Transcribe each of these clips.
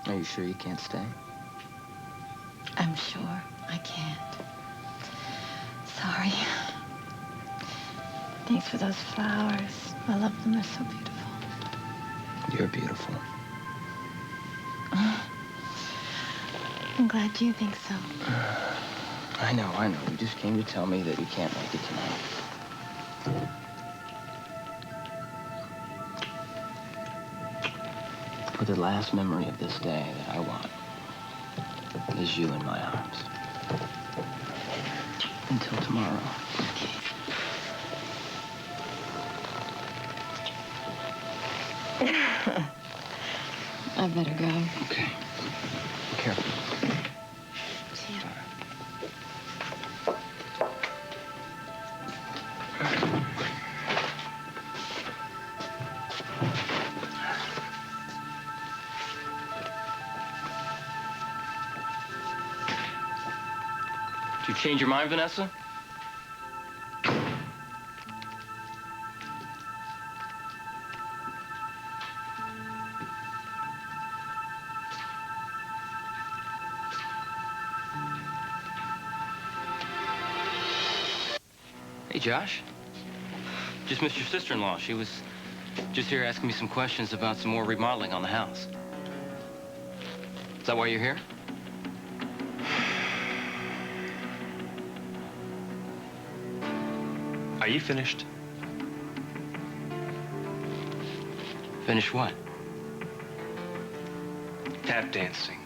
Are you sure you can't stay? I'm sure I can't. Sorry. Thanks for those flowers. I love them. They're so beautiful. You're beautiful. I'm glad you think so. I know. You just came to tell me that you can't make it tonight. For the last memory of this day that I want is you in my arms. Until tomorrow. I better go. Okay. Be careful. See ya. Did you change your mind, Vanessa? Hey, Josh. Just missed your sister-in-law. She was just here asking me some questions about some more remodeling on the house. Is that why you're here? Are you finished? Finish what? Tap dancing.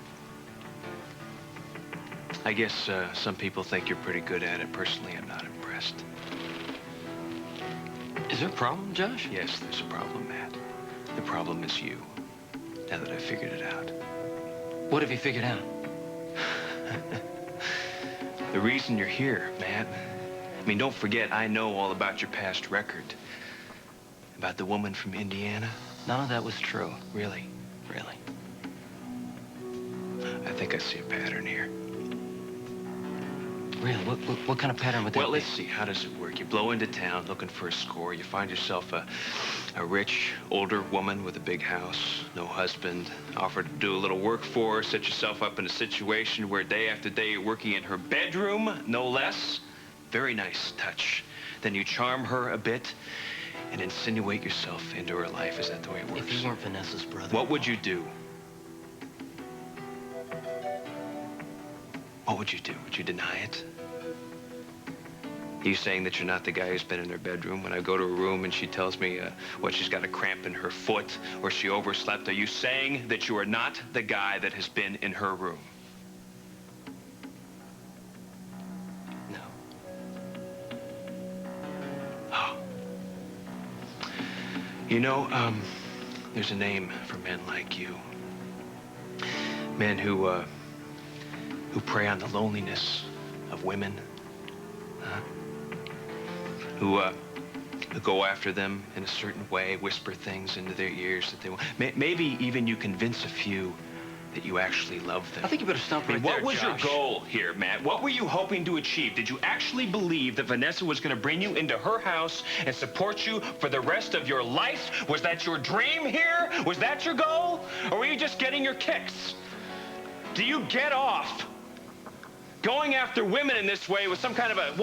I guess some people think you're pretty good at it. Personally, I'm not impressed. Is there a problem, Josh? Yes, there's a problem, Matt. The problem is you, now that I've figured it out. What have you figured out? The reason you're here, Matt. I mean, don't forget, I know all about your past record. About the woman from Indiana. None of that was true. Really? Really. I think I see a pattern here. Really? What kind of pattern would that be? Well, let's see. How does it work? You blow into town looking for a score. You find yourself a rich, older woman with a big house, no husband, offer to do a little work for her, set yourself up in a situation where day after day you're working in her bedroom, no less. Very nice touch. Then you charm her a bit and insinuate yourself into her life. Is that the way it works? If you weren't Vanessa's brother... What would you do? What would you do? Would you deny it? Are you saying that you're not the guy who's been in her bedroom? When I go to her room and she tells me what she's got a cramp in her foot or she overslept, are you saying that you are not the guy that has been in her room? No. Oh. You know, there's a name for men like you. Men who prey on the loneliness of women. Huh? Who go after them in a certain way, whisper things into their ears that they want. Maybe even you convince a few that you actually love them. I think you better stop right there, What was Josh. your goal here, Matt? What were you hoping to achieve? Did you actually believe that Vanessa was going to bring you into her house and support you for the rest of your life? Was that your dream here? Was that your goal? Or were you just getting your kicks? Do you get off going after women in this way with some kind of a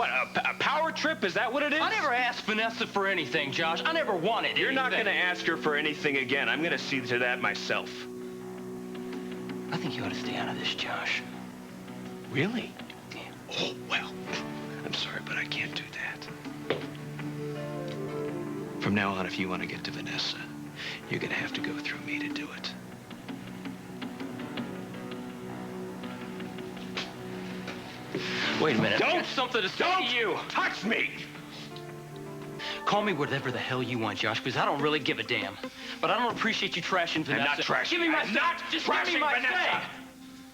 power trip? Is that what it is? I never asked Vanessa for anything, Josh. I never wanted anything. You're not going to ask her for anything again. I'm going to see to that myself. I think you ought to stay out of this, Josh. Really? Yeah. Oh, well, I'm sorry, but I can't do that. From now on, if you want to get to Vanessa, you're going to have to go through me to do it. Wait a minute. Don't! I got something to say to you. Touch me! Call me whatever the hell you want, Josh, because I don't really give a damn. But I don't appreciate you trashing Vanessa. I'm not trashing. Give me my I'm not Just trashing give me my Vanessa.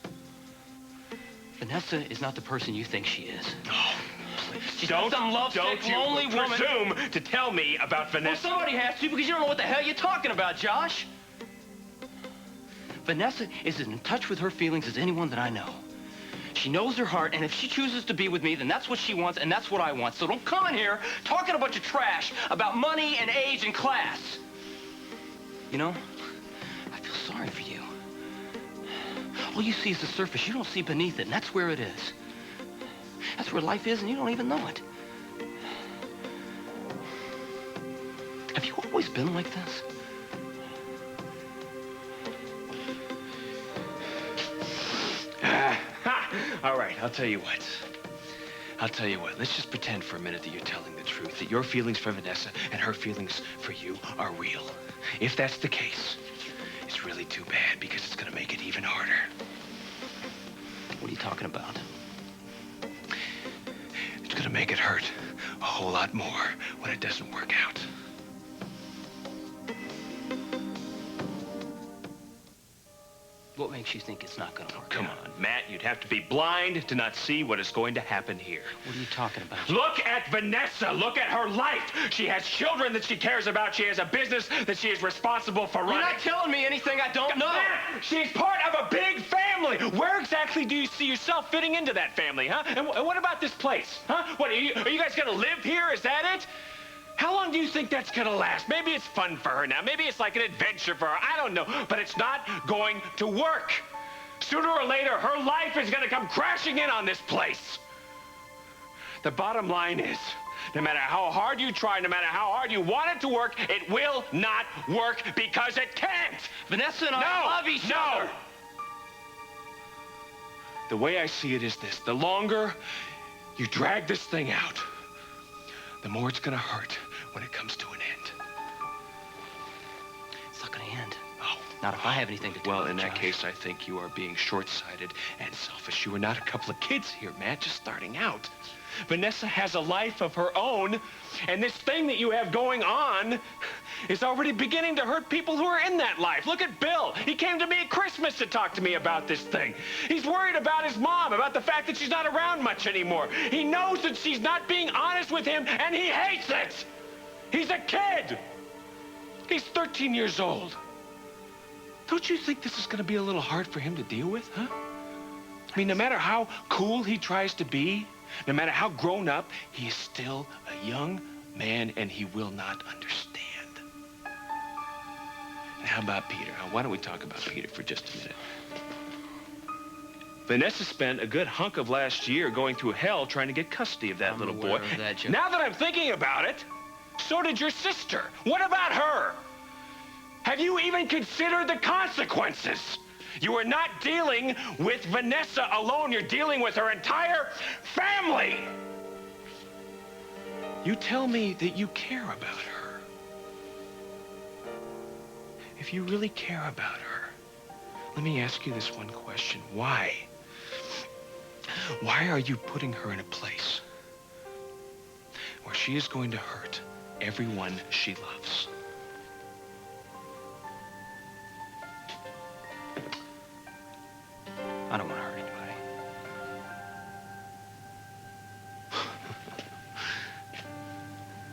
say. Vanessa is not the person you think she is. No. She's some lovesick, lonely woman. Don't you presume to tell me about Vanessa. Well, somebody has to, because you don't know what the hell you're talking about, Josh. Vanessa is as in touch with her feelings as anyone that I know. She knows her heart, and if she chooses to be with me, then that's what she wants, and that's what I want. So don't come in here talking a bunch of trash about money and age and class. You know, I feel sorry for you. All you see is the surface. You don't see beneath it, and that's where it is. That's where life is, and you don't even know it. Have you always been like this? All right, I'll tell you what. Let's just pretend for a minute that you're telling the truth, that your feelings for Vanessa and her feelings for you are real. If that's the case, it's really too bad because it's going to make it even harder. What are you talking about? It's going to make it hurt a whole lot more when it doesn't work out. What makes you think it's not going to work Come out? on, Matt, you'd have to be blind to not see what is going to happen here. What are you talking about? Look at Vanessa. Look at her life. She has children that she cares about. She has a business that she is responsible for running. You're not telling me anything I don't know. Matt, she's part of a big family. Where exactly do you see yourself fitting into that family, huh? And what about this place, huh? What, are you guys going to live here? Is that it? How long do you think that's gonna last? Maybe it's fun for her now. Maybe it's like an adventure for her. I don't know. But it's not going to work. Sooner or later, her life is gonna come crashing in on this place. The bottom line is, no matter how hard you try, no matter how hard you want it to work, it will not work because it can't. Vanessa and I love each other. The way I see it is this. The longer you drag this thing out, the more it's gonna hurt when it comes to an end. It's not going to end. Oh. Not if I have anything to do with it, Well, in that Josh. case, I think you are being short-sighted and selfish. You are not a couple of kids here, Matt, just starting out. Vanessa has a life of her own, and this thing that you have going on is already beginning to hurt people who are in that life. Look at Bill. He came to me at Christmas to talk to me about this thing. He's worried about his mom, about the fact that she's not around much anymore. He knows that she's not being honest with him, and he hates it. He's a kid. He's 13 years old. Don't you think this is going to be a little hard for him to deal with, huh? I mean, no matter how cool he tries to be, no matter how grown up, he is still a young man, and he will not understand. And how about Peter? Why don't we talk about Peter for just a minute? Vanessa spent a good hunk of last year going through hell trying to get custody of that little boy. Of that, Joe. Now that I'm thinking about it, so did your sister. What about her? Have you even considered the consequences? You are not dealing with Vanessa alone. You're dealing with her entire family. You tell me that you care about her. If you really care about her, let me ask you this one question. Why? Why are you putting her in a place where she is going to hurt everyone she loves? I don't want to hurt anybody.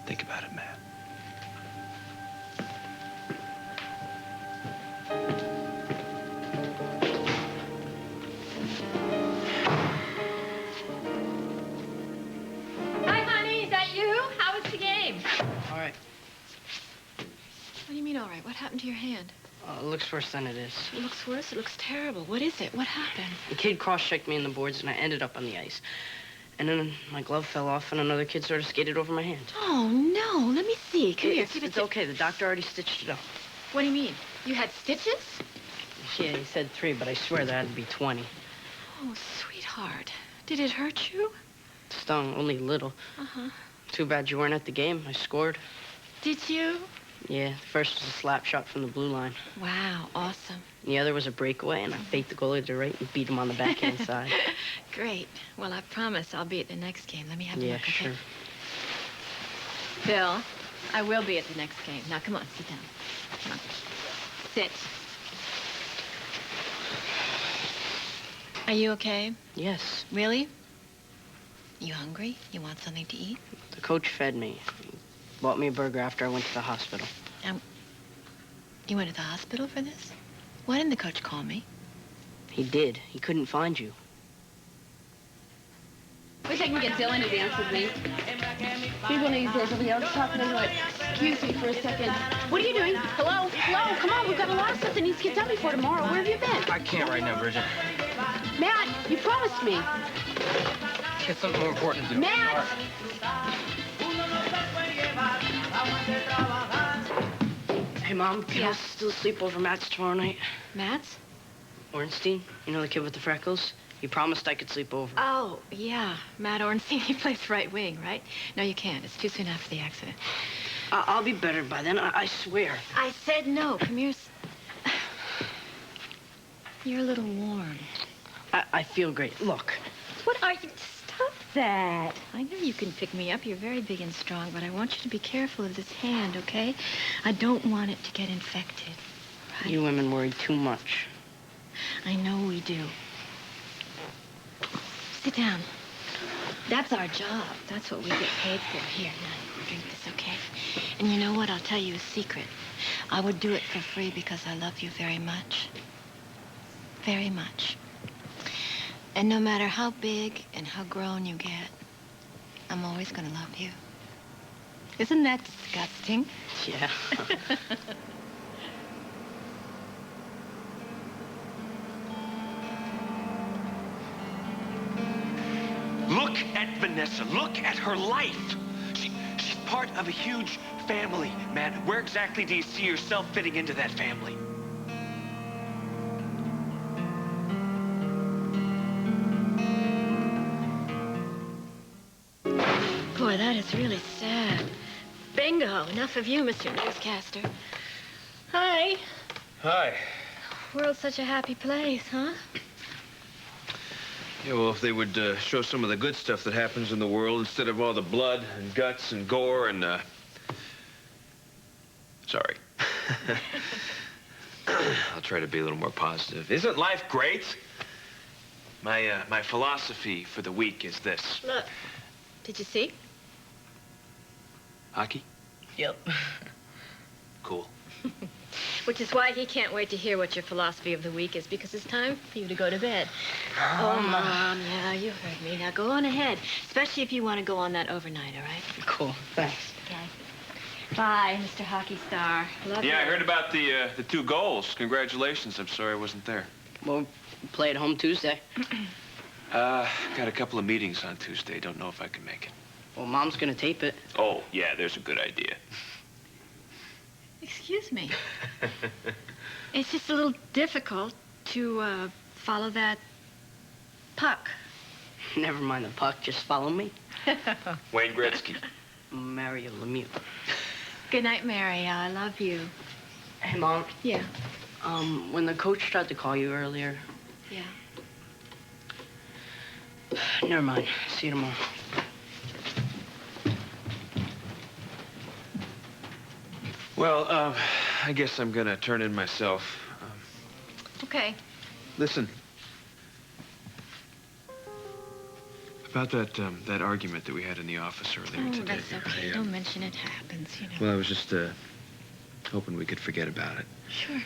Think about it, Matt. Hi, honey. Is that you? How was the game? All right. What do you mean, all right? What happened to your hand? It looks worse than it is. It looks worse. It looks terrible. What is it? What happened? The kid cross-checked me in the boards, and I ended up on the ice. And then my glove fell off, and another kid sort of skated over my hand. Oh, no. Let me see. Come here. It's okay. The doctor already stitched it up. What do you mean? You had stitches? Yeah, he said 3, but I swear there had to be 20. Oh, sweetheart. Did it hurt you? It stung only a little. Uh-huh. Too bad you weren't at the game. I scored. Did you? Yeah, the first was a slap shot from the blue line. Wow, awesome. And the other was a breakaway, and I faked the goalie to the right and beat him on the backhand side. Great. Well, I promise I'll be at the next game. Let me have a Yeah, look, okay? sure. Bill, I will be at the next game. Now, come on, sit down. Come on. Sit. Are you okay? Yes. Really? You hungry? You want something to eat? The coach fed me. He bought me a burger after I went to the hospital. You went to the hospital for this? Why didn't the coach call me? He did. He couldn't find you. Wish I can get Dylan to dance with me. He's one of these days, he'll be able to talk to me like, excuse me for a second. What are you doing? Hello? Hello? Come on, we've got a lot of stuff that needs to get done before tomorrow. Where have you been? I can't right now, Bridget. Matt, you promised me. It's something more important to do. Matt! Hey, Mom, can I still sleep over Matt's tomorrow night? Matt's? Ornstein, you know the kid with the freckles? He promised I could sleep over. Oh, yeah. Matt Ornstein, he plays right wing, right? No, you can't. It's too soon after the accident. I'll be better by then, I swear. I said no. Come here. You're a little warm. I feel great. Look. What are you? Stop that. I know you can pick me up. You're very big and strong, but I want you to be careful of this hand, okay? I don't want it to get infected. Right? You women worry too much. I know we do. Sit down. That's our job. That's what we get paid for. Here, now, drink this, okay? And you know what? I'll tell you a secret. I would do it for free because I love you very much. Very much. And no matter how big and how grown you get, I'm always going to love you. Isn't that disgusting? Yeah. Look at Vanessa. Look at her life. She's part of a huge family, man. Where exactly do you see yourself fitting into that family? Boy, that is really sad. Bingo. Enough of you, Mr. Newscaster. Hi. Hi. World's such a happy place, huh? Yeah, well, if they would show some of the good stuff that happens in the world instead of all the blood and guts and gore and, Sorry. I'll try to be a little more positive. Isn't life great? My philosophy for the week is this. Look. Did you see? Hockey? Yep. Cool. Which is why he can't wait to hear what your philosophy of the week is, because it's time for you to go to bed. Oh, Mom, yeah, you heard me. Now go on ahead, especially if you want to go on that overnight, all right? Cool. Thanks. Okay. Bye, Mr. Hockey Star. Love you. Yeah, I heard about the 2 goals. Congratulations. I'm sorry I wasn't there. Well, play at home Tuesday. Got a couple of meetings on Tuesday. Don't know if I can make it. Well, Mom's gonna tape it. Oh, yeah, there's a good idea. Excuse me. It's just a little difficult to follow that puck. Never mind the puck, just follow me. Wayne Gretzky. Mario Lemieux. Good night, Mary. I love you. Hey, Mom. Yeah. When the coach tried to call you earlier. Yeah. Never mind. See you tomorrow. Well, I guess I'm gonna turn in myself. Okay. Listen. About that argument that we had in the office earlier Oh, today. that's okay. Don't mention it happens, you know. Well, I was just hoping we could forget about it. Sure.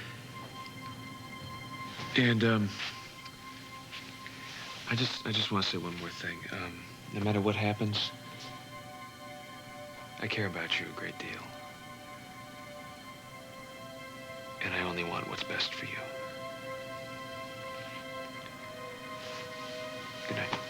And I just want to say one more thing. No matter what happens, I care about you a great deal. And I only want what's best for you. Good night.